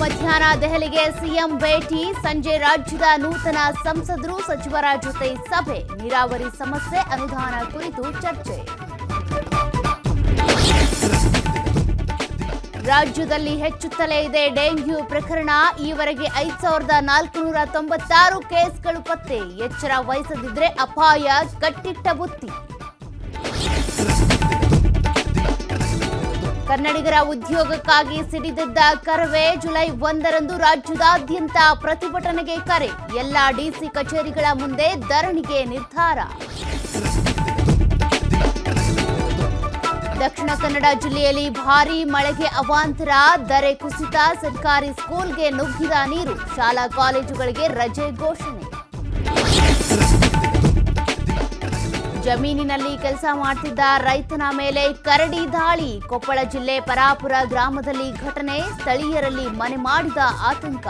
ಮಧ್ಯಾಹ್ನ ದೆಹಲಿಗೆ ಸಿಎಂ ಭೇಟಿ, ಸಂಜೆ ರಾಜ್ಯದ ನೂತನ ಸಂಸದರು ಸಚಿವರ ಜೊತೆ ಸಭೆ, ನೀರಾವರಿ ಸಮಸ್ಯೆ ಅನುದಾನ ಕುರಿತು ಚರ್ಚೆ. ರಾಜ್ಯದಲ್ಲಿ ಹೆಚ್ಚುತ್ತಲೇ ಇದೆ ಡೆಂಗ್ಯೂ ಪ್ರಕರಣ, ಈವರೆಗೆ 5496 ಕೇಸ್ಗಳು ಪತ್ತೆ, ಎಚ್ಚರ ವಹಿಸದಿದ್ರೆ ಅಪಾಯ, ಕಟ್ಟಿಟ್ಟ ಬುತ್ತಿ. ಕನ್ನಡಿಗರ ಉದ್ಯೋಗಕ್ಕಾಗಿ ಸಿಡಿದೆದ್ದ ಕರವೇ, ಜುಲೈ 1ರಂದು ರಾಜ್ಯದಾದ್ಯಂತ ಪ್ರತಿಭಟನೆಗೆ ಕರೆ, ಎಲ್ಲ ಡಿಸಿ ಕಚೇರಿಗಳ ಮುಂದೆ ಧರಣಿಗೆ ನಿರ್ಧಾರ. ದಕ್ಷಿಣ ಕನ್ನಡ ಜಿಲ್ಲೆಯಲ್ಲಿ ಭಾರೀ ಮಳೆಗೆ ಅವಾಂತರ, ದರೆ ಕುಸಿತ, ಸರ್ಕಾರಿ ಸ್ಕೂಲ್ಗೆ ನುಗ್ಗಿದ ನೀರು, ಶಾಲಾ ಕಾಲೇಜುಗಳಿಗೆ ರಜೆ ಘೋಷಣೆ. ಜಮೀನಿನಲ್ಲಿ ಕೆಲಸ ಮಾಡ್ತಿದ್ದ ರೈತನ ಮೇಲೆ ಕರಡಿ ದಾಳಿ, ಕೊಪ್ಪಳ ಜಿಲ್ಲೆ ಪರಾಪುರ ಗ್ರಾಮದಲ್ಲಿ ಘಟನೆ, ಸ್ಥಳೀಯರಲ್ಲಿ ಮನೆ ಮಾಡಿದ ಆತಂಕ.